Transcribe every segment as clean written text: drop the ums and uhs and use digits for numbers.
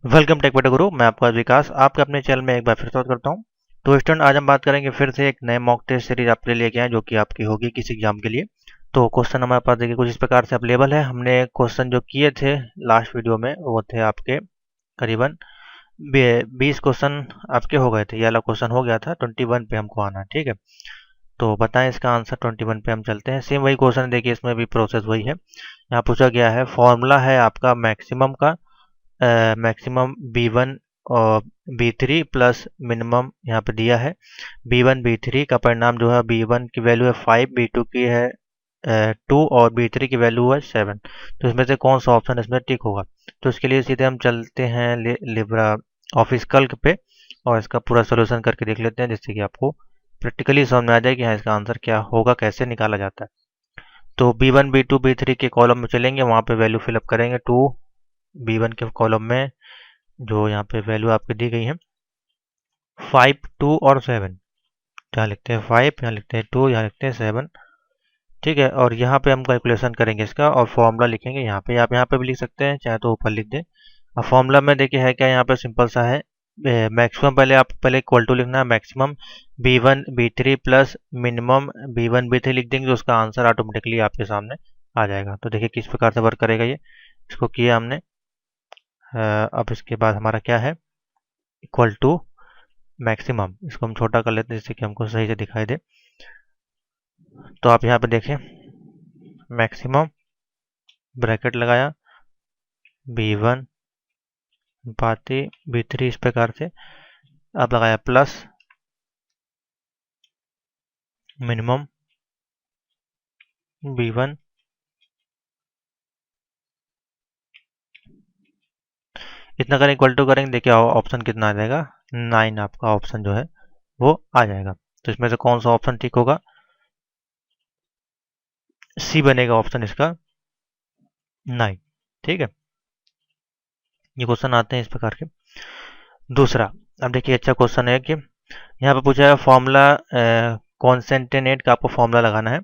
Welcome take बटा गुरु। मैं आपका विकास आपके अपने चैनल में एक बार फिर स्वागत करता हूं। तो स्टूडेंट, आज हम बात करेंगे फिर से एक नए मॉक टेस्ट सीरीज आपके लिए लेके आए जो कि आपकी होगी किसी एग्जाम के लिए। तो क्वेश्चन हमारे पास देखिए कुछ इस प्रकार से अवेलेबल है। हमने क्वेश्चन जो किए थे लास्ट वीडियो में वो थे आपके करीबन 20 क्वेश्चन आपके हो गए थे। ये वाला क्वेश्चन हो गया था, 21 पे हमको आना है। ठीक है, तो बताएं इसका आंसर। 21 पे हम चलते हैं। सेम वही क्वेश्चन देखिए, इसमें भी प्रोसेस वही है। यहाँ पूछा गया है, फॉर्मूला है आपका मैक्सिमम का, मैक्सिमम B1 और B3 प्लस मिनिमम यहाँ पे दिया है B1 B3 का परिणाम जो है B1 की वैल्यू है 5, B2 की है 2 और B3 की वैल्यू है 7। तो इसमें से कौन सा ऑप्शन इसमें टिक होगा? तो इसके लिए सीधे हम चलते हैं लिब्रा ऑफिस कैल्क पे और इसका पूरा सोल्यूशन करके देख लेते हैं, जिससे कि आपको प्रैक्टिकली समझ में आ जाए कि हाँ इसका आंसर क्या होगा, कैसे निकाला जाता है। तो B1 B2 B3 के कॉलम में चलेंगे, वहाँ पे वैल्यू फिलअप करेंगे। 2 B1 के कॉलम में जो यहाँ पे वैल्यू आपकी दी गई है 5, 2 और 7। यहाँ लिखते हैं 5, यहाँ लिखते हैं 2, यहाँ लिखते हैं 7। ठीक है, और यहाँ पे हम कैलकुलेशन करेंगे इसका और फॉर्मूला लिखेंगे यहाँ पे। आप यहाँ पे भी लिख सकते हैं, चाहे तो ऊपर लिख दें। अब फॉर्मूला में देखिए है क्या, यहाँ पे सिंपल सा है। मैक्सिमम पहले इक्वल टू लिखना है, maximum B1 B3 plus minimum B1 B3 लिख देंगे तो उसका आंसर ऑटोमेटिकली आपके सामने आ जाएगा। तो देखिए किस प्रकार से वर्क करेगा ये। इसको किया हमने। अब इसके बाद हमारा क्या है, इक्वल टू मैक्सिमम। इसको हम छोटा कर लेते हैं जिससे कि हमको सही से दिखाई दे। तो आप यहाँ पे देखें, मैक्सिमम ब्रैकेट लगाया, B1 पाती B3 इस प्रकार से। अब लगाया प्लस मिनिमम B1, इतना करें इक्वल टू करेंगे। देखिए ऑप्शन कितना आ जाएगा, 9 आपका ऑप्शन जो है वो आ जाएगा। तो इसमें से कौन सा ऑप्शन ठीक होगा? सी बनेगा ऑप्शन इसका 9। ठीक है, ये क्वेश्चन आते हैं इस प्रकार के। दूसरा, अब देखिए अच्छा क्वेश्चन है कि यहाँ पे पूछा है फॉर्मूला कॉन्सेंटेनेट का आपको फॉर्मूला लगाना है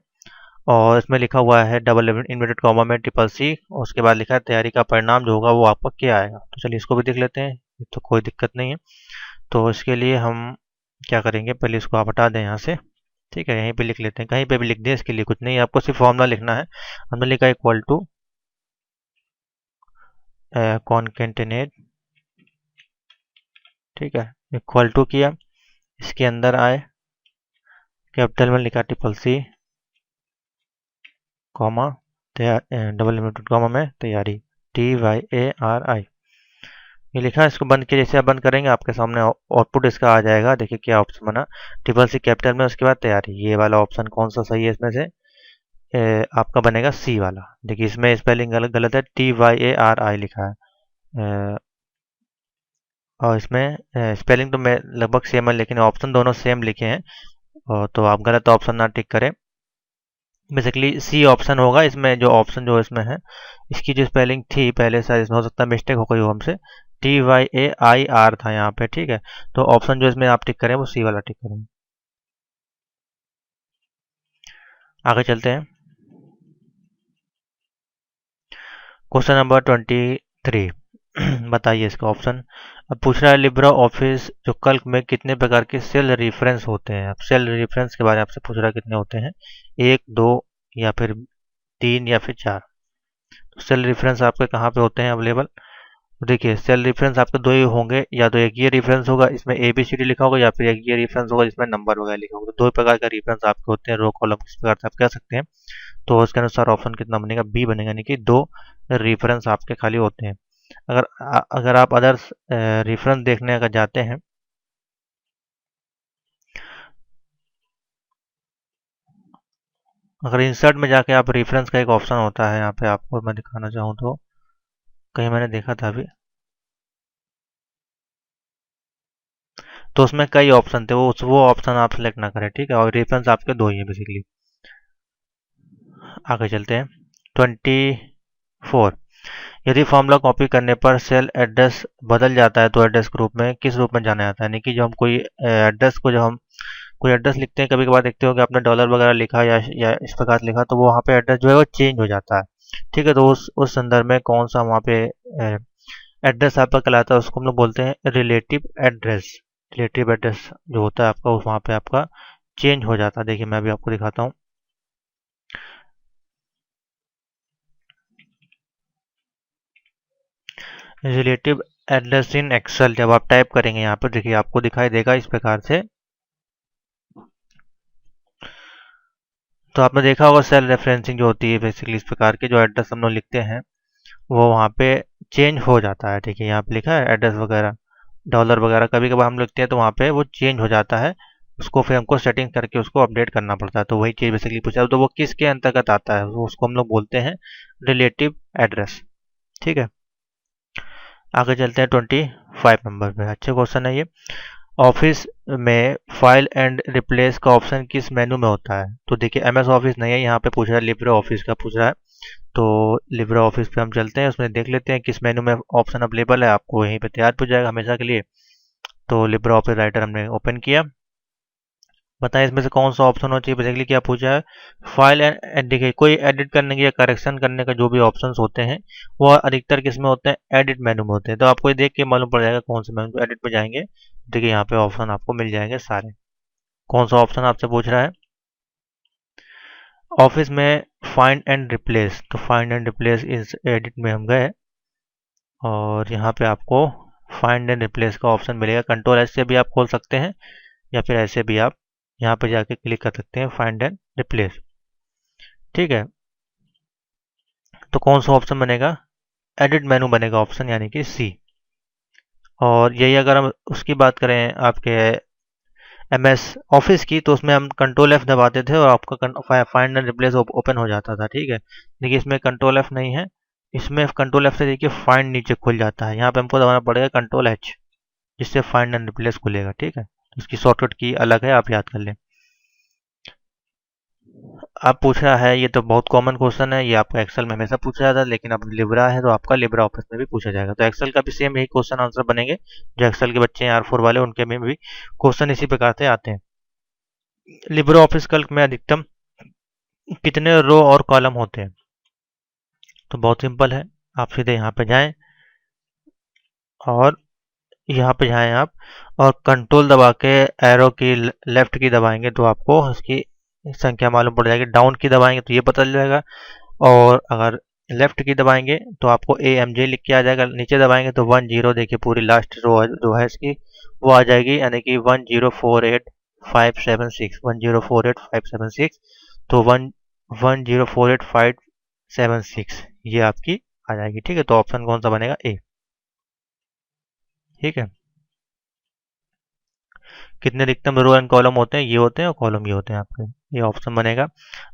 और इसमें लिखा हुआ है डबल इन्वर्टेड कॉमा में ट्रिपल सी, और उसके बाद लिखा है तैयारी का परिणाम जो होगा वो आपका क्या आएगा। तो चलिए इसको भी देख लेते हैं, तो कोई दिक्कत नहीं है। तो इसके लिए हम क्या करेंगे, पहले इसको आप हटा दें यहाँ से। ठीक है, यहीं पे लिख लेते हैं, कहीं पे भी लिख दें, इसके लिए कुछ नहीं, आपको सिर्फ फॉर्मूला लिखना है। हमने लिखा इक्वल टू कॉन्केंटेनेट। ठीक है, इक्वल टू किया, इसके अंदर आए, कैपिटल में लिखा triple C comma double inverted comma में तैयारी TYARI ये लिखा है। इसको बंद किया, जैसे आप बंद करेंगे आपके सामने आउटपुट इसका आ जाएगा। देखिए क्या ऑप्शन बना, ट्रिपल सी कैपिटल में, उसके बाद तैयारी। ये वाला ऑप्शन कौन सा सही है इसमें से? आपका बनेगा सी वाला। देखिए इसमें स्पेलिंग गलत गलत है, TYARI लिखा है। और इसमें स्पेलिंग तो मैं लगभग सेम है, लेकिन ऑप्शन दोनों सेम लिखे हैं। तो आप गलत ऑप्शन ना टिक करें। बेसिकली सी ऑप्शन होगा इसमें। जो ऑप्शन जो इसमें है, इसकी जो स्पेलिंग थी पहले शायद इसमें हो सकता है मिस्टेक हो गई हो हमसे, TYAIR था यहाँ पे। ठीक है, तो ऑप्शन जो इसमें आप टिक करें वो सी वाला टिक करें। आगे चलते हैं, क्वेश्चन नंबर 23। बताइए इसका ऑप्शन। अब पूछ रहा है लिब्रा ऑफिस जो कैल्क में कितने प्रकार के सेल रेफरेंस होते हैं। अब सेल रेफरेंस के बारे में आपसे पूछ रहा है कितने होते हैं, 1, 2 या फिर 3 या फिर 4। तो सेल रेफरेंस आपके कहाँ पे होते हैं अवेलेबल? तो देखिए सेल रेफरेंस आपके दो ही होंगे, या तो एक ये रेफरेंस होगा इसमें ABCD लिखा होगा, या फिर एक ये रेफरेंस होगा जिसमें नंबर वगैरह लिखा होगा। तो दो प्रकार का रेफरेंस आपके होते हैं, रो कॉलम किस प्रकार से आप कह सकते हैं। तो उसके अनुसार ऑप्शन कितना बनेगा, बी बनेगा, यानी कि 2 रेफरेंस आपके खाली होते हैं। अगर आप अदर्स रेफरेंस देखने अगर जाते हैं, अगर इंसर्ट में जाके आप रेफरेंस का एक ऑप्शन होता है, यहाँ पे आपको मैं दिखाना चाहूँ तो कहीं मैंने देखा था अभी, तो उसमें कई ऑप्शन थे, वो ऑप्शन आप सेलेक्ट ना करें। ठीक है, और रेफरेंस आपके दो ही है बेसिकली। आगे चलते हैं, 24। यदि फॉर्मूला कॉपी करने पर सेल एड्रेस बदल जाता है तो एड्रेस ग्रुप में किस रूप में जाना जाता है? यानी कि जो हम कोई एड्रेस को, जब हम कोई एड्रेस लिखते हैं, कभी कभार देखते हो कि आपने डॉलर वगैरह लिखा या इस प्रकार से लिखा, तो वो वहाँ पे एड्रेस जो है वो चेंज हो जाता है। ठीक है, तो उस संदर्भ में कौन सा वहाँ पे एड्रेस आपका कहलाता है, उसको हम लोग बोलते हैं रिलेटिव एड्रेस। रिलेटिव एड्रेस जो होता है आपका, उस वहाँ पे आपका चेंज हो जाता है। देखिए मैं अभी आपको दिखाता हूँ। रिलेटिव एड्रेस इन एक्सेल जब आप टाइप करेंगे यहाँ पर, देखिए आपको दिखाई देगा इस प्रकार से। तो आपने देखा होगा सेल रेफरेंसिंग जो होती है बेसिकली इस प्रकार के जो एड्रेस हम लोग लिखते हैं वो वहाँ पे चेंज हो जाता है। ठीक है, यहाँ पे लिखा है एड्रेस वगैरह, डॉलर वगैरह कभी कभार हम लिखते हैं तो वहाँ पे वो चेंज हो जाता है। उसको फिर हमको सेटिंग करके उसको अपडेट करना पड़ता है। तो वही चीज़ बेसिकली पूछा, तो वो किसके अंतर्गत आता है, वो उसको हम लोग बोलते हैं रिलेटिव एड्रेस। ठीक है, आगे चलते हैं 25 नंबर पे। अच्छे क्वेश्चन है ये। ऑफिस में फाइल एंड रिप्लेस का ऑप्शन किस मेनू में होता है? तो देखिए एमएस ऑफिस नहीं है, यहाँ पे पूछ रहा है लिब्रे ऑफिस का पूछ रहा है। तो लिब्रे ऑफिस पे हम चलते हैं, उसमें देख लेते हैं किस मेनू में ऑप्शन अवेलेबल है। आपको यहीं पे तैयार हो जाएगा हमेशा के लिए। तो लिब्रे ऑफिस राइटर हमने ओपन किया। बताएं इसमें से कौन सा ऑप्शन होना चाहिए। बेसिकली क्या पूछा है, फाइल एंड देखिए कोई एडिट करने की या करेक्शन करने का जो भी ऑप्शंस होते हैं वो अधिकतर किस में होते हैं, एडिट मेनू में होते हैं। तो आपको ये देख के मालूम पड़ जाएगा कौन से मेनू एडिट में जाएंगे। देखिए यहाँ पे ऑप्शन आपको मिल जाएंगे सारे। कौन सा ऑप्शन आपसे पूछ रहा है, ऑफिस में फाइंड एंड रिप्लेस। तो फाइंड एंड रिप्लेस इस एडिट में हम गए और यहाँ पे आपको फाइंड एंड रिप्लेस का ऑप्शन मिलेगा। कंट्रोल एस से भी आप खोल सकते हैं या फिर ऐसे भी आप यहाँ पे जाके क्लिक कर सकते हैं फाइंड एंड रिप्लेस। ठीक है, तो कौन सा ऑप्शन बनेगा, एडिट मेनू बनेगा ऑप्शन, यानी कि सी। और यही अगर हम उसकी बात करें आपके एमएस ऑफिस की, तो उसमें हम कंट्रोल एफ दबाते थे और आपका फाइंड एंड रिप्लेस ओपन हो जाता था। ठीक है, देखिए इसमें कंट्रोल एफ नहीं है, इसमें कंट्रोल एफ से देखिए फाइंड नीचे खुल जाता है। यहाँ पे हमको दबाना पड़ेगा कंट्रोल एच, जिससे फाइंड एंड रिप्लेस खुलेगा। ठीक है, उसकी शॉर्टकट की अलग है, आप याद कर लें। अब पूछ रहा है, ये तो बहुत कॉमन क्वेश्चन है, ये आपका एक्सेल में हमेशा पूछा जाता है, लेकिन अब लिब्रा है तो आपका लिब्रा ऑफिस में भी पूछा जाएगा। तो एक्सेल का भी सेम यही क्वेश्चन आंसर बनेंगे। जो एक्सेल के बच्चे हैं R4 वाले, उनके में भी क्वेश्चन इसी प्रकार से आते हैं। लिब्रा ऑफिस कैल्क में अधिकतम कितने रो और कॉलम होते हैं? तो बहुत सिंपल है, आप सीधे यहाँ पे जाएं और यहाँ पे जाएं आप और कंट्रोल दबा के एरो की लेफ्ट की दबाएंगे तो आपको इसकी संख्या मालूम पड़ जाएगी। डाउन की दबाएंगे तो ये पता चल जाएगा, और अगर लेफ्ट की दबाएंगे तो आपको AMJ लिख के आ जाएगा। नीचे दबाएंगे तो 10, देखिए पूरी लास्ट रो जो है इसकी वो आ जाएगी, यानी कि 1048576, 1048576। तो 1104856 ये आपकी आ जाएगी। ठीक है, तो ऑप्शन कौन सा बनेगा, ए। ठीक है, कितने अधिकतम रो एंड कॉलम होते हैं, ये होते हैं, और कॉलम ये होते हैं आपके, ये ऑप्शन बनेगा।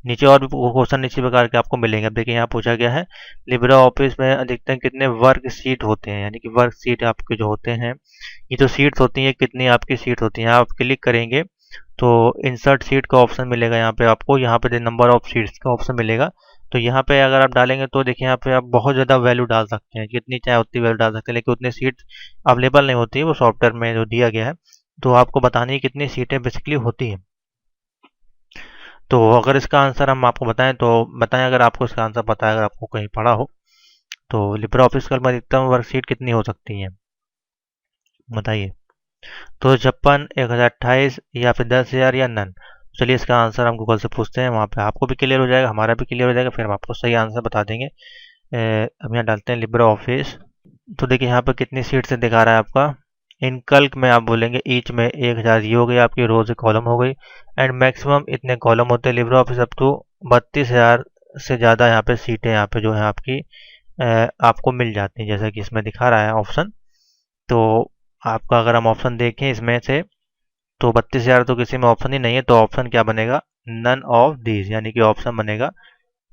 नीचे और भी क्वेश्चन इसी प्रकार के आपको मिलेंगे। अब देखिए यहाँ पूछा गया है लिब्रा ऑफिस में अधिकतम कितने वर्क सीट होते हैं, यानी कि वर्क सीट आपके जो होते हैं, ये जो सीट्स होती हैं कितनी आपकी सीट होती हैं। आप क्लिक करेंगे तो इंसर्ट सीट का ऑप्शन मिलेगा यहाँ पे आपको, यहाँ पे नंबर ऑफ सीट्स का ऑप्शन मिलेगा। तो यहाँ पे अगर आप डालेंगे तो देखिए यहाँ पे आप बहुत ज़्यादा वैल्यू डाल सकते हैं, जितनी चाहे उतनी वैल्यू डाल सकते हैं, लेकिन उतनी सीट अवेलेबल नहीं होती है वो सॉफ्टवेयर में जो दिया गया है। तो आपको बतानी है कितनी सीटें बेसिकली होती हैं। तो अगर इसका आंसर हम आपको बताएं तो बताएं, अगर आपको इसका आंसर पता है, अगर आपको कहीं पढ़ा हो, तो लिब्रा ऑफिस कैल्क में अधिकतम वर्क सीट कितनी हो सकती है, बताइए। तो 56, 1028 या फिर 10,000 या नन। चलिए इसका आंसर हम गूगल से पूछते हैं, वहाँ पे आपको भी क्लियर हो जाएगा, हमारा भी क्लियर हो जाएगा, फिर हम आपको सही आंसर बता देंगे। अब यहाँ डालते हैं लिब्रा ऑफिस। तो देखिए यहाँ पर कितनी सीट से दिखा रहा है आपका, इन कल्क में आप बोलेंगे ईच में 1000, ये हो गई आपकी रोज कॉलम हो गई। एंड मैक्सिमम इतने कॉलम होते हैं लिब्रा ऑफिस अप टू 32,000 से ज़्यादा यहाँ पे सीटें यहाँ पे जो है आपकी आपको मिल जाती हैं, जैसा कि इसमें दिखा रहा है ऑप्शन। तो आपका अगर हम ऑप्शन देखें इसमें से, तो 32,000 तो किसी में ऑप्शन ही नहीं है, तो ऑप्शन क्या बनेगा, नन ऑफ दीज, यानी कि ऑप्शन बनेगा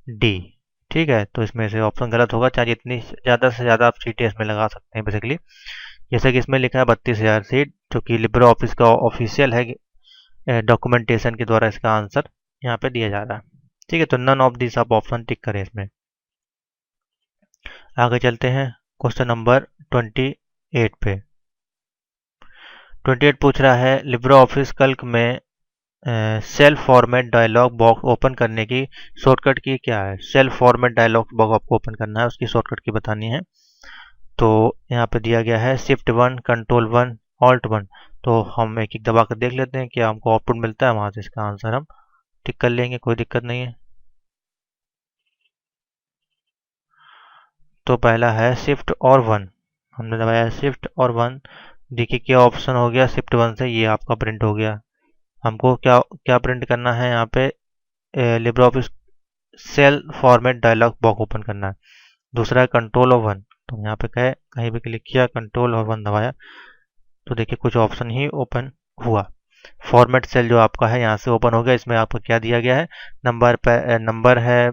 डी। ठीक है, तो इसमें से ऑप्शन गलत होगा, चाहे जितनी ज़्यादा से ज़्यादा आप सीटें इसमें लगा सकते हैं बेसिकली। जैसे कि इसमें लिखा है 32,000 सीट, जो कि लिब्रा ऑफिस का ऑफिशियल है, डॉक्यूमेंटेशन के द्वारा इसका आंसर यहाँ पे दिया जा रहा है। ठीक है, तो नन ऑफ दिस आप ऑप्शन टिक करें इसमें। आगे चलते हैं क्वेश्चन नंबर 28 पे। 28 पूछ रहा है लिब्रा ऑफिस कैल्क में cell format dialog box open करने की शॉर्टकट की क्या है। सेल फॉर्मेट डायलॉग बॉक्स आपको ओपन करना है, उसकी शॉर्टकट की बतानी है। तो यहाँ पे दिया गया है Shift 1 Control 1 Alt 1। तो हम एक एक दबा कर देख लेते हैं कि हमको आउटपुट मिलता है, वहाँ से इसका आंसर हम टिक कर लेंगे, कोई दिक्कत नहीं है। तो पहला है शिफ्ट और 1, हमने दबाया शिफ्ट और 1। देखिए क्या ऑप्शन हो गया, Shift 1 से ये आपका प्रिंट हो गया। हमको क्या क्या प्रिंट करना है, यहाँ पे Libre Office cell format dialog box open करना है। दूसरा है Control और 1, तो यहाँ पे कहीं भी क्लिक किया, Control और 1 दबाया, तो देखिए कुछ ऑप्शन ही ओपन हुआ। फॉर्मेट सेल जो आपका है यहाँ से ओपन हो गया। इसमें आपको क्या दिया गया है, नंबर है,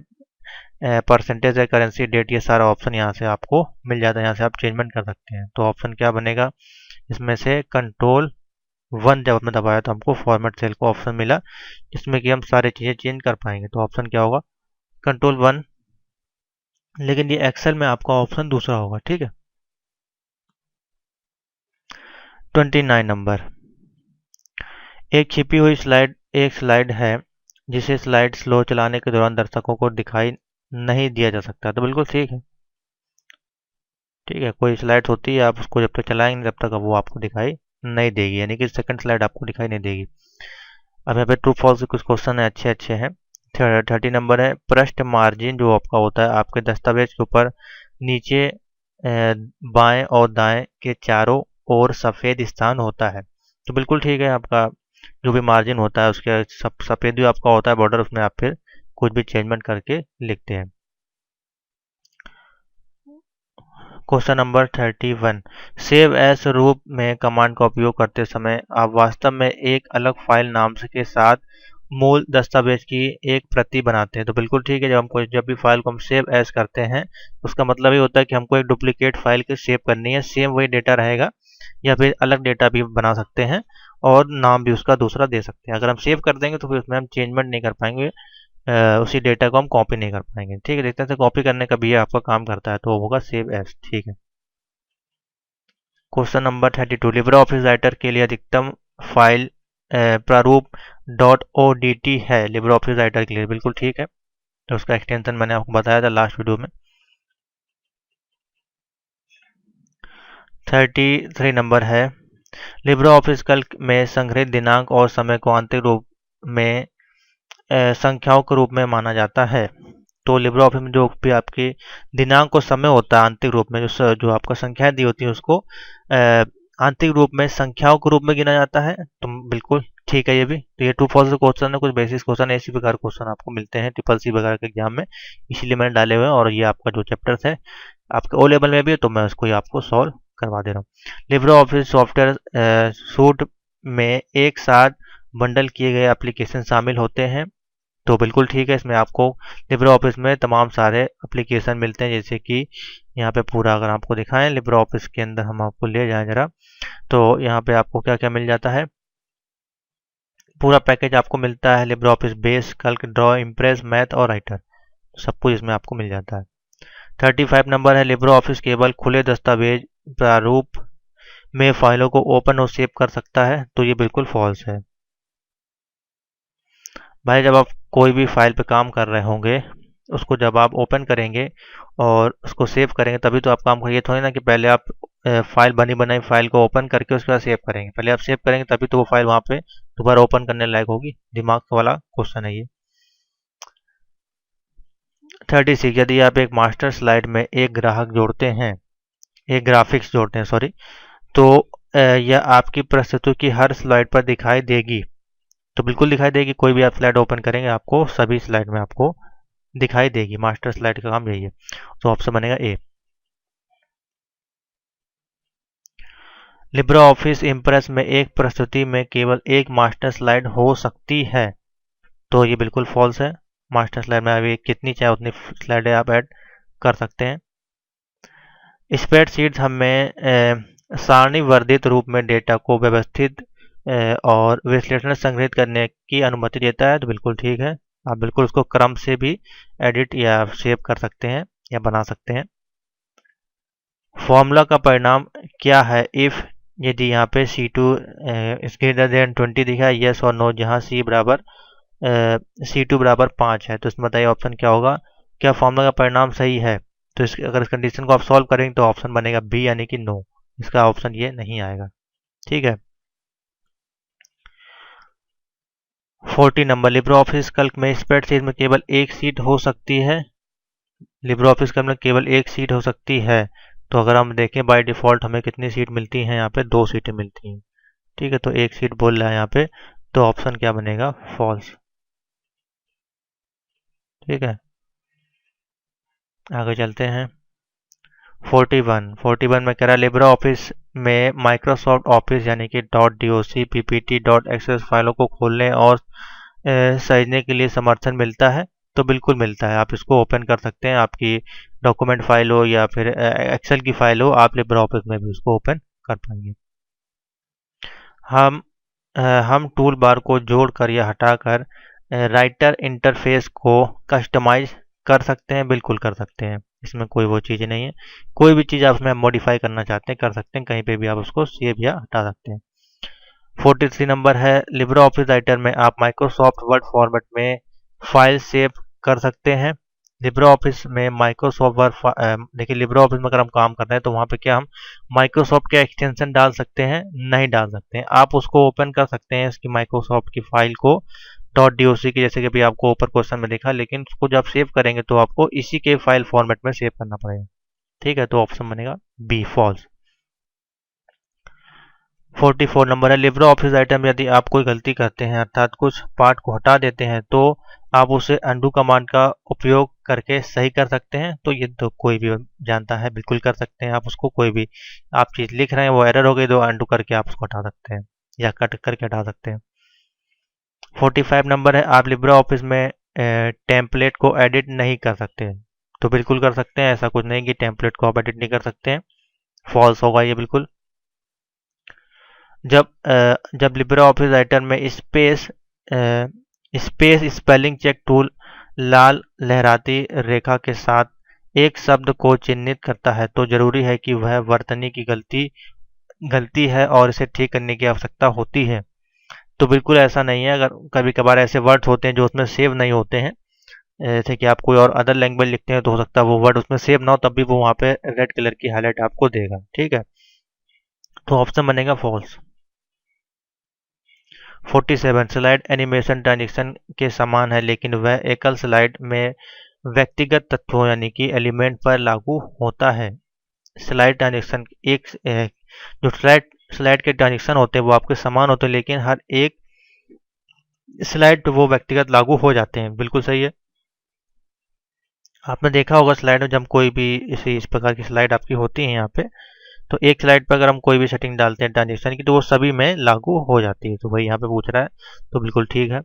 परसेंटेज है, करेंसी, डेट, ये सारा ऑप्शन यहाँ से आपको मिल जाता है। यहाँ से आप चेंजमेंट कर सकते हैं। तो ऑप्शन क्या बनेगा, इसमें से Control 1 जब हमने दबाया तो हमको फॉर्मेट सेल को ऑप्शन मिला, जिसमें कि हम सारी चीज़ें चेंज कर पाएंगे। तो ऑप्शन क्या होगा, Control 1। लेकिन ये एक्सेल में आपका ऑप्शन दूसरा होगा, ठीक है। 29 नंबर, एक छिपी हुई एक स्लाइड है जिसे स्लाइड स्लो चलाने के दौरान दर्शकों को दिखाई नहीं दिया जा सकता। तो बिल्कुल ठीक है, ठीक है। कोई स्लाइड होती है, आप उसको जब तक चलाएंगे तब तक वो आपको दिखाई नहीं देगी, यानी कि सेकंड स्लाइड आपको दिखाई नहीं देगी। अब यहाँ पे ट्रू फॉल्स के कुछ क्वेश्चन है, अच्छे अच्छे हैं। 30 नंबर है, पृष्ठ मार्जिन जो आपका होता है आपके दस्तावेज के ऊपर नीचे बाएं और दाएं के चारों ओर सफ़ेद स्थान होता है। तो बिल्कुल ठीक है, आपका जो भी मार्जिन होता है उसके सफ़ेद जो आपका होता है बॉर्डर, उसमें आप फिर कुछ भी चेंजमेंट करके लिखते हैं। क्वेश्चन नंबर 31, सेव एस रूप में कमांड का उपयोग करते समय आप वास्तव में एक अलग फाइल नाम के साथ मूल दस्तावेज की एक प्रति बनाते हैं। तो बिल्कुल ठीक है, जब भी फाइल को हम सेव एस करते हैं उसका मतलब ये होता है कि हमको एक डुप्लीकेट फाइल की सेव करनी है। सेम वही डेटा रहेगा या फिर अलग डेटा भी बना सकते हैं और नाम भी उसका दूसरा दे सकते हैं। अगर हम सेव कर देंगे तो फिर उसमें हम चेंजमेंट नहीं कर पाएंगे, उसी डेटा को हम कॉपी नहीं कर पाएंगे, ठीक है। देखते हैं कॉपी करने का भी ये आपका काम करता है, तो वो होगा सेव एस, ठीक है। Question number 32, Libre office writer के लिए अधिकतम फाइल प्रारूप .odt है लिब्रे ऑफिस राइटर के लिए, बिल्कुल ठीक है। तो उसका एक्सटेंशन मैंने आपको बताया था लास्ट वीडियो में। 33 नंबर है, लिब्रे ऑफिस कैल्क में संग्रहित दिनांक और समय को आंतरिक रूप में संख्याओं के रूप में माना जाता है। तो लिब्रे ऑफिस में जो भी आपकी दिनांक और समय होता है आंतरिक रूप में, जो आपका संख्याएं दी होती है उसको आंतरिक रूप में संख्याओं के रूप में गिना जाता है। तो बिल्कुल ठीक है ये भी। तो ये ट्रू फॉल्स क्वेश्चन है, कुछ बेसिक क्वेश्चन इसी प्रकार क्वेश्चन आपको मिलते हैं CCC वगैरह के एग्जाम में, इसीलिए मैंने डाले हुए हैं। और ये आपका जो चैप्टर्स है आपके ओ लेवल में भी है, तो मैं उसको आपको सॉल्व करवा दे रहा हूँ। लिब्रे ऑफिस सॉफ्टवेयर सूट में एक साथ बंडल किए गए एप्लीकेशन शामिल होते हैं। तो बिल्कुल ठीक है, इसमें आपको लिब्रे ऑफिस में तमाम सारे एप्लीकेशन मिलते हैं, जैसे कि यहाँ पे पूरा अगर आपको दिखाएं लिब्रे ऑफिस के अंदर हम आपको ले जाएं जरा, तो यहाँ पे आपको क्या क्या मिल जाता है, पूरा पैकेज आपको मिलता है। Libre office base, Calc, draw, impress, math और राइटर, सब कुछ इसमें आपको मिल जाता है। 35 नंबर है, लिब्रे ऑफिस केवल खुले दस्तावेज प्रारूप में फाइलों को ओपन और सेव कर सकता है। तो ये बिल्कुल फॉल्स है भाई। जब आप कोई भी फाइल पे काम कर रहे होंगे, उसको जब आप ओपन करेंगे और उसको सेव करेंगे तभी तो आप काम करेंगे। थोड़ी ना कि पहले आप फाइल बनी बनाई फाइल को ओपन करके उसके बाद सेव करेंगे। पहले आप सेव करेंगे तभी तो वो फाइल वहाँ पे दोबारा ओपन करने लायक होगी। दिमाग वाला क्वेश्चन है ये। 36, यदि आप एक मास्टर स्लाइड में एक ग्राफिक्स जोड़ते हैं सॉरी, तो यह आपकी प्रस्तुति की हर स्लाइड पर दिखाई देगी। तो बिल्कुल दिखाई देगी, कोई भी आप स्लाइड ओपन करेंगे आपको सभी स्लाइड में आपको दिखाई देगी। मास्टर स्लाइड का काम यही है, तो ऑप्शन बनेगा ए। लिब्रे ऑफिस इम्प्रेस में एक प्रस्तुति में केवल एक मास्टर स्लाइड हो सकती है। तो ये बिल्कुल फॉल्स है। मास्टर स्लाइड में अभी कितनी चाहे उतनी स्लाइडें आप ऐड कर सकते हैं। स्प्रेडशीट हमें सारणीवर्धित रूप में डेटा को व्यवस्थित और विश्लेषण संग्रहित करने की अनुमति देता है। तो बिल्कुल ठीक है, आप बिल्कुल उसको क्रम से भी एडिट या सेव कर सकते हैं या बना सकते हैं। फॉर्मूला का परिणाम क्या है इफ यदि यहाँ पे C2 इज ग्रेटर देन 20 दिखा है, यस और नो, जहाँ C2 बराबर 5 है। तो इसमें बताइए ऑप्शन क्या होगा, क्या फॉर्मूला का परिणाम सही है। तो अगर इस कंडीशन को आप सॉल्व करेंगे तो ऑप्शन बनेगा बी यानी कि नो, इसका ऑप्शन ये नहीं आएगा। ठीक है। 40 नंबर, लिब्रे ऑफिस कैल्क में स्प्रेडशीट में केवल एक सीट हो सकती है। लिब्रे ऑफिस कैल्क में केवल एक सीट हो सकती है, तो अगर हम देखें बाय डिफ़ॉल्ट हमें कितनी सीट मिलती हैं, यहाँ पे 2 सीटें मिलती हैं। ठीक है, तो एक सीट बोल रहा है यहाँ पे, तो ऑप्शन क्या बनेगा, फॉल्स। ठीक है, आगे चलते हैं। 41 में कह रहा है लिब्रे ऑफिस में माइक्रोसॉफ्ट ऑफिस यानी कि .doc, ppt, .xls फाइलों को खोलने और सहेजने के लिए समर्थन मिलता है। तो बिल्कुल मिलता है, आप इसको ओपन कर सकते हैं, आपकी डॉक्यूमेंट फाइल हो या फिर एक्सेल की फाइल हो, आप लिब्रे ऑफिस में भी उसको ओपन कर पाएंगे। हम हम टूल बार को जोड़कर या हटाकर राइटर इंटरफेस को कस्टमाइज कर सकते हैं, बिल्कुल कर सकते हैं, इसमें कोई वो चीज़ नहीं है। कोई भी चीज़ आप उसमें मॉडिफाई करना चाहते हैं कर सकते हैं, कहीं पे भी आप उसको सेव या हटा सकते हैं। 43 नंबर है, लिब्रे ऑफिस राइटर में आप माइक्रोसॉफ्ट वर्ड फॉर्मेट में फाइल सेव कर सकते हैं। लिब्रे ऑफिस में माइक्रोसॉफ्ट वर्ड, देखिए लिब्रे ऑफिस में अगर हम काम कर रहे हैं तो वहाँ पे क्या हम माइक्रोसॉफ्ट का एक्सटेंशन डाल सकते हैं, नहीं डाल सकते हैं। आप उसको ओपन कर सकते हैं इसकी माइक्रोसॉफ्ट की फाइल को .doc की, जैसे कि अभी आपको ऊपर क्वेश्चन में देखा, लेकिन उसको जब सेव करेंगे तो आपको इसी के फाइल फॉर्मेट में सेव करना पड़ेगा। ठीक है, तो ऑप्शन बनेगा बी, फॉल्स। 44 नंबर है, लिब्रे ऑफिस आइटम यदि आप कोई गलती करते हैं अर्थात कुछ पार्ट को हटा देते हैं तो आप उसे अंडू कमांड का उपयोग करके सही कर सकते हैं। तो ये तो कोई भी जानता है, बिल्कुल कर सकते हैं आप उसको। कोई भी आप चीज़ लिख रहे हैं वो एरर हो गई तो अंडू करके आप उसको हटा सकते हैं या कट करके हटा सकते हैं। 45 नंबर है, आप लिब्रे ऑफिस में टेम्पलेट को एडिट नहीं कर सकते हैं। तो बिल्कुल कर सकते हैं, ऐसा कुछ नहीं कि टेम्पलेट को आप एडिट नहीं कर सकते हैं, फॉल्स होगा ये बिल्कुल। जब लिब्रे ऑफिस राइटर में स्पेस स्पेलिंग चेक टूल लाल लहराती रेखा के साथ एक शब्द को चिन्हित करता है तो जरूरी है कि वह वर्तनी की गलती है और इसे ठीक करने की आवश्यकता होती है। तो बिल्कुल ऐसा नहीं है, अगर कभी कभार ऐसे वर्ड्स होते हैं जो उसमें सेव नहीं होते हैं, जैसे कि आप कोई और अदर लैंग्वेज लिखते हैं तो हो सकता है वो वर्ड उसमें सेव ना हो, तब भी वो वहाँ पे रेड कलर की हाईलाइट आपको देगा। ठीक है, तो ऑप्शन बनेगा फॉल्स। 47 स्लाइड एनिमेशन ट्रांजेक्शन के समान है लेकिन वह एकल स्लाइड में व्यक्तिगत तत्वों यानी कि एलिमेंट पर लागू होता है। स्लाइड ट्रांजेक्शन जो स्लाइड के ट्रांजेक्शन होते हैं वो आपके समान होते हैं, लेकिन हर एक स्लाइड पे वो व्यक्तिगत लागू हो जाते हैं। बिल्कुल सही है, आपने देखा होगा स्लाइड में जब कोई भी इस प्रकार की स्लाइड आपकी होती है यहाँ पे, तो एक स्लाइड पर अगर हम कोई भी सेटिंग डालते हैं ट्रांजेक्शन की तो वो सभी में लागू हो जाती है। तो वही यहाँ पे पूछ रहा है, तो बिल्कुल ठीक है।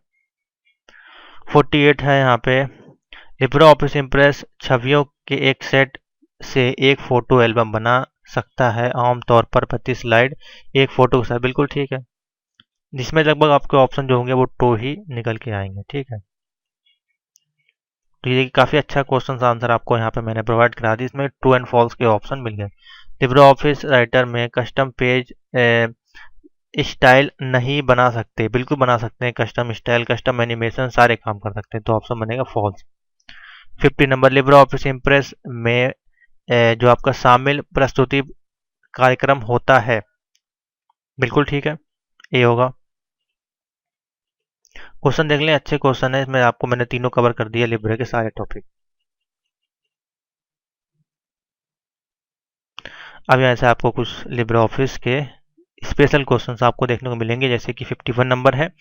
48 है यहाँ पे, लिब्रे ऑफिस इम्प्रेस छवियों के एक सेट से एक फोटो एल्बम बना सकता है, आमतौर पर प्रति स्लाइड एक फोटो के साथ। बिल्कुल ठीक है, जिसमें लगभग आपके ऑप्शन जो होंगे वो टू ही निकल के आएंगे। ठीक है, तो ये काफ़ी अच्छा क्वेश्चन आंसर आपको यहाँ पे मैंने प्रोवाइड करा दी, इसमें ट्रू एंड फॉल्स के ऑप्शन मिल गए। लिब्रे ऑफिस राइटर में कस्टम पेज स्टाइल नहीं बना सकते, बिल्कुल बना सकते हैं, कस्टम स्टाइल कस्टम एनिमेशन सारे काम कर सकते हैं, तो ऑप्शन बनेगा false. 50 number, Libre Office Impress में जो आपका शामिल प्रस्तुति कार्यक्रम होता है, बिल्कुल ठीक है, ये होगा। क्वेश्चन देख लें, अच्छे क्वेश्चन है, इसमें आपको मैंने तीनों कवर कर दिया लिब्रे के सारे टॉपिक। अब यहाँ से आपको कुछ लिब्रे ऑफिस के स्पेशल क्वेश्चंस आपको देखने को मिलेंगे, जैसे कि 51 नंबर है,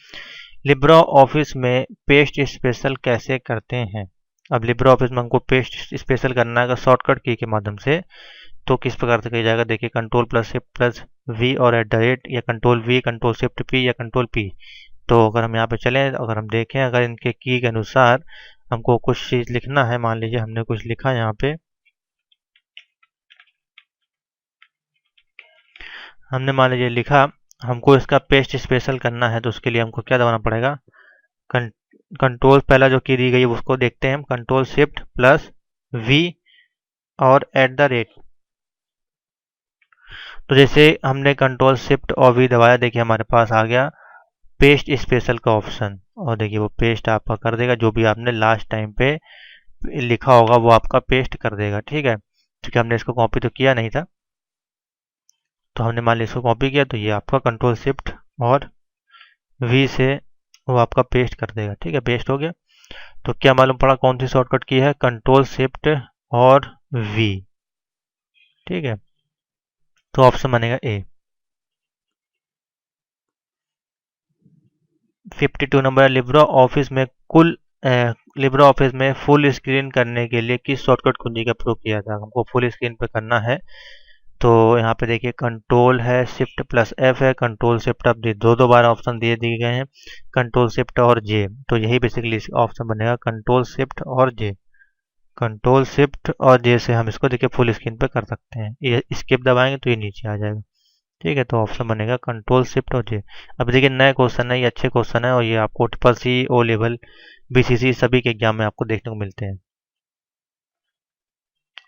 लिब्रे ऑफिस में पेस्ट स्पेशल कैसे करते हैं। अब लिब्रे ऑफिस में हमको पेस्ट स्पेशल करना है शॉर्टकट की के माध्यम से, तो किस प्रकार से किया जाएगा, देखिए control plus shift plus V और @ या control V control shift P या कंट्रोल पी। तो अगर हम यहाँ पे चलें, अगर हम देखें, अगर इनके की के अनुसार हमको कुछ चीज़ लिखना है, मान लीजिए हमने कुछ लिखा यहाँ पे, हमने मान लीजिए लिखा, हमको इसका पेस्ट स्पेशल करना है, तो उसके लिए हमको क्या दबाना पड़ेगा, कंट्रोल पहला जो की दी गई है उसको देखते हैं हम, कंट्रोल शिफ्ट प्लस वी और @। तो जैसे हमने कंट्रोल शिफ्ट और वी दबाया, देखिए हमारे पास आ गया पेस्ट स्पेशल का ऑप्शन, और देखिए वो पेस्ट आपका कर देगा, जो भी आपने लास्ट टाइम पे लिखा होगा वो आपका पेस्ट कर देगा। ठीक है, क्योंकि हमने इसको कॉपी तो किया नहीं था, तो हमने मान लिया इसको कॉपी किया, तो ये आपका कंट्रोल शिफ्ट और वी से वो आपका पेस्ट कर देगा। ठीक है, पेस्ट हो गया। तो क्या मालूम पड़ा कौन सी शॉर्टकट की है? कंट्रोल शिफ्ट और वी। ठीक है, तो ऑप्शन बनेगा ए। 52 नंबर, लिब्रा ऑफिस में लिब्रा ऑफिस में फुल स्क्रीन करने के लिए किस शॉर्टकट कुंजी का प्रयोग किया था? हमको फुल स्क्रीन पे करना है, तो यहाँ पे देखिए कंट्रोल है, शिफ्ट प्लस एफ है, कंट्रोल शिफ्ट, अब दो दो बार ऑप्शन दिए गए हैं, कंट्रोल शिफ्ट और जे। तो यही बेसिकली ऑप्शन बनेगा, कंट्रोल शिफ्ट और जे। कंट्रोल शिफ्ट और जे से हम इसको देखिए फुल स्क्रीन पे कर सकते हैं। ये स्किप दबाएंगे तो ये नीचे आ जाएगा। ठीक है, तो ऑप्शन बनेगा कंट्रोल शिफ्ट और जे। अब देखिए नए क्वेश्चन है, ये अच्छे क्वेश्चन है और ये आपको triple C, O level, BCC सभी के एग्जाम में आपको देखने को मिलते हैं।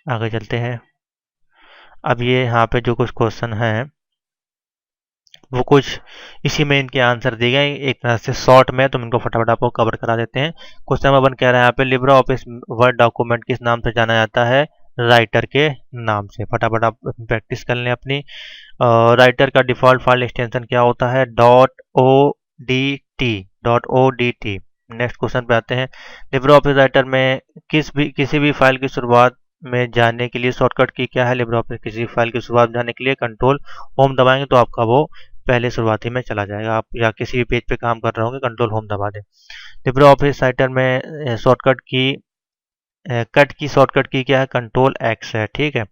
आगे चलते हैं। अब ये यहाँ पे जो कुछ क्वेश्चन है वो कुछ इसी में इनके आंसर दिए गए, एक तरह से शॉर्ट में, तो इनको फटाफट आपको कवर करा देते हैं। क्वेश्चन नंबर 1 कह रहा है यहाँ पे, लिब्रा ऑफिस वर्ड डॉक्यूमेंट किस नाम से जाना जाता है? राइटर के नाम से। फटाफट आप प्रैक्टिस कर लें अपनी। राइटर का डिफॉल्ट फाइल एक्सटेंशन क्या होता है? .odt। नेक्स्ट क्वेश्चन पे आते हैं। लिब्रा ऑफिस राइटर में किसी भी फाइल की शुरुआत में जाने के लिए शॉर्टकट की क्या है? लिब्रा ऑफिस किसी फाइल की शुरुआत में जाने के लिए कंट्रोल होम दबाएंगे तो आपका वो पहले शुरुआती में चला जाएगा। आप या किसी भी पेज पे काम कर रहे होंगे, कंट्रोल होम दबा दें। लिब्रा ऑफिस राइटर में शॉर्टकट की कट की शॉर्टकट की क्या है? कंट्रोल एक्स है। ठीक है,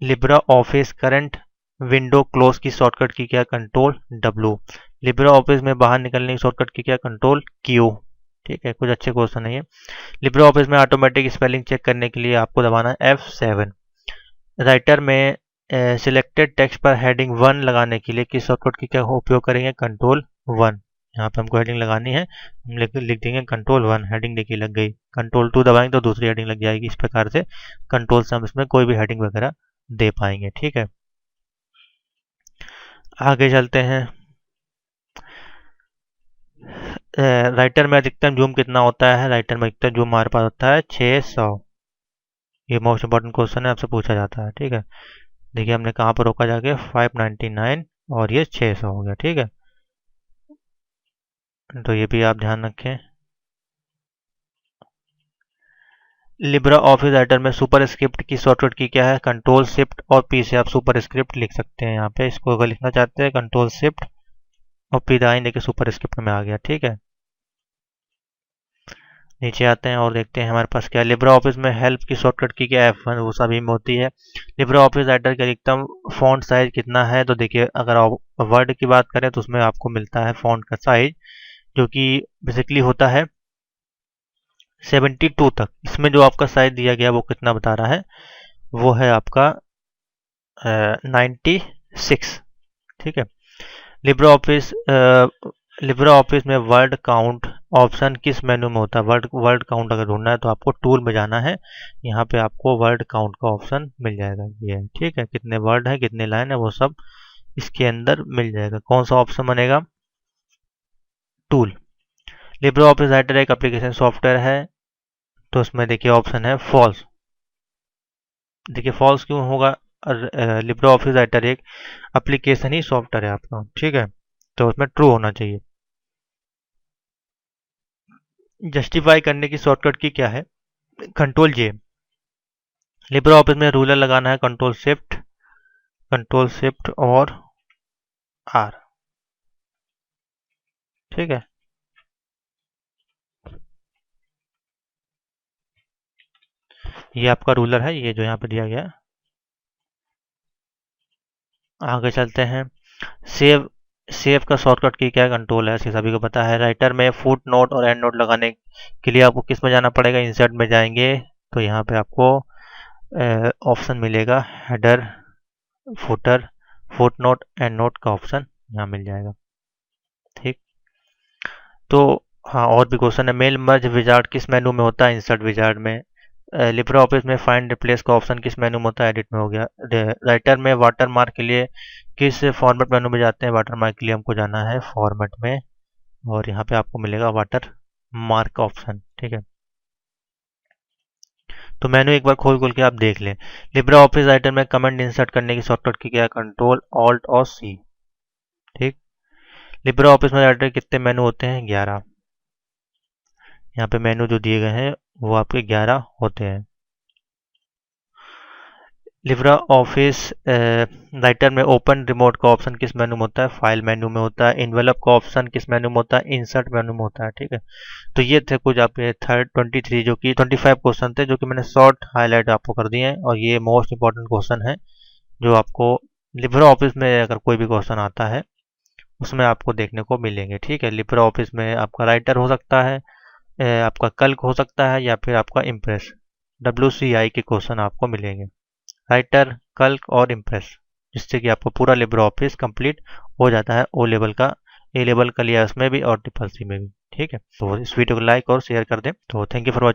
Libre office current window close की शॉर्टकट की क्या? Control W. लिब्रा ऑफिस में बाहर निकलने की शॉर्टकट की क्या? Control Q. ठीक है, कुछ अच्छे क्वेश्चन है ये। लिब्रा ऑफिस में ऑटोमेटिक स्पेलिंग चेक करने के लिए आपको दबाना है F7। राइटर में सिलेक्टेड टेक्स्ट पर हेडिंग 1 लगाने के लिए किस शॉर्टकट की क्या उपयोग करेंगे? कंट्रोल 1। यहाँ पे हमको हेडिंग लगानी है, हम लिख देंगे कंट्रोल 1। हेडिंग देखिए लग गई। कंट्रोल 2 दबाएंगे तो दूसरी हेडिंग लग जाएगी। इस प्रकार से कंट्रोल से हम इसमें कोई भी हेडिंग वगैरह दे पाएंगे। ठीक है, आगे चलते हैं। राइटर में अधिकतम जूम कितना होता है? राइटर में अधिकतम जूम हमारे पास होता है 600। ये मोस्ट इंपॉर्टेंट क्वेश्चन है, आपसे पूछा जाता है। ठीक है, देखिए हमने कहाँ पर रोका जाके 599 और ये 600 हो गया। ठीक है, तो ये भी आप ध्यान रखें। लिब्रा ऑफिस राइटर में सुपर स्क्रिप्ट की शॉर्टकट की क्या है? कंट्रोल शिफ्ट और पी से आप सुपर स्क्रिप्ट लिख सकते हैं। यहाँ पे इसको अगर लिखना चाहते हैं कंट्रोल शिफ्ट और पी दबाएं, देखिए सुपर स्क्रिप्ट में आ गया। ठीक है, नीचे आते हैं और देखते हैं हमारे पास क्या। लिब्रा ऑफिस में हेल्प की शॉर्टकट की क्या? F1, वो सभी में होती है। लिब्रा ऑफिस राइटर का अधिकतम फॉन्ट साइज कितना है? तो देखिए अगर आप वर्ड की बात करें तो उसमें आपको मिलता है फॉन्ट का साइज, जो कि बेसिकली होता है 72 तक। इसमें जो आपका साइज दिया गया वो कितना बता रहा है? वो है आपका 96। ठीक है, लिब्रा ऑफिस लिब्रा ऑफिस में वर्ड काउंट ऑप्शन किस मेनू में होता है? वर्ड काउंट अगर ढूंढना है तो आपको टूल में जाना है, यहाँ पे आपको वर्ड काउंट का ऑप्शन मिल जाएगा। ये है। ठीक है, कितने वर्ड है, कितने लाइन है, वो सब इसके अंदर मिल जाएगा। कौन सा ऑप्शन बनेगा? टूल। लिब्रा ऑफिस राइटर एक एप्लीकेशन सॉफ्टवेयर है, तो उसमें देखिए ऑप्शन है फॉल्स। देखिए फॉल्स क्यों होगा? लिब्रा ऑफिस राइटर एक एप्लीकेशन ही सॉफ्टवेयर है आपका। ठीक है, तो उसमें ट्रू होना चाहिए। जस्टिफाई करने की शॉर्टकट की क्या है? कंट्रोल जे। लिब्रा ऑफिस में रूलर लगाना है, कंट्रोल शिफ्ट और आर। ठीक है, ये आपका रूलर है, ये जो यहाँ पे दिया गया है। आगे चलते हैं। सेव सेव का शॉर्टकट की क्या कंट्रोल है? सभी को पता है। राइटर में फुट नोट और एंड नोट लगाने के लिए आपको किस में जाना पड़ेगा? इंसर्ट में जाएंगे, तो यहाँ पे आपको ऑप्शन मिलेगा header, footer, foot note, and note का ऑप्शन यहाँ मिल जाएगा। ठीक, तो हाँ और भी क्वेश्चन है। मेल मर्ज विजार्ड किस मेनू में होता है? इंसर्ट विजार्ड में। लिब्रा ऑफिस में फाइंड रिप्लेस का ऑप्शन किस मेनू में होता है? एडिट में हो गया। राइटर में वाटर मार्क के लिए किस फॉर्मेट मेनू में जाते हैं? वाटर मार्क के लिए हमको जाना है फॉर्मेट में, और यहाँ पे आपको मिलेगा वाटर मार्क ऑप्शन। ठीक है, तो मेनू एक बार खोल खोल के आप देख लें। लिब्रे ऑफिस राइटर में कमेंट इंसर्ट करने की शॉर्टकट की क्या, कंट्रोल ऑल्ट और सी। ठीक। लिब्रे ऑफिस में राइटर कितने मेनू होते हैं, 11। यहाँ पे मेनू जो दिए गए हैं वो आपके 11 होते हैं। लिब्रे ऑफिस राइटर में ओपन रिमोट का ऑप्शन किस मेनू में होता है, फाइल मेनू में होता है। इन्वेलप का ऑप्शन किस मेनू में होता है, इंसर्ट मेनू में होता है। ठीक है, तो ये थे कुछ आपके 23 जो कि 25 क्वेश्चन थे, जो कि मैंने शॉर्ट हाईलाइट आपको कर दिए हैं, और ये मोस्ट इंपॉर्टेंट क्वेश्चन है जो आपको लिब्रे ऑफिस में अगर कोई भी क्वेश्चन आता है उसमें आपको देखने को मिलेंगे। ठीक है, लिब्रे ऑफिस में आपका राइटर हो सकता है, आपका कल्क हो सकता है, या फिर आपका इम्प्रेस, WCI के क्वेश्चन आपको मिलेंगे, राइटर, कल्क और इम्प्रेस, जिससे कि आपको पूरा लिब्रे ऑफिस कंप्लीट हो जाता है। ओ लेवल का, ए लेवल का लिया उसमें भी और ट्रिपल सी में भी। ठीक है, तो इस वीडियो को लाइक और शेयर कर दें। तो थैंक यू फॉर वॉचिंग।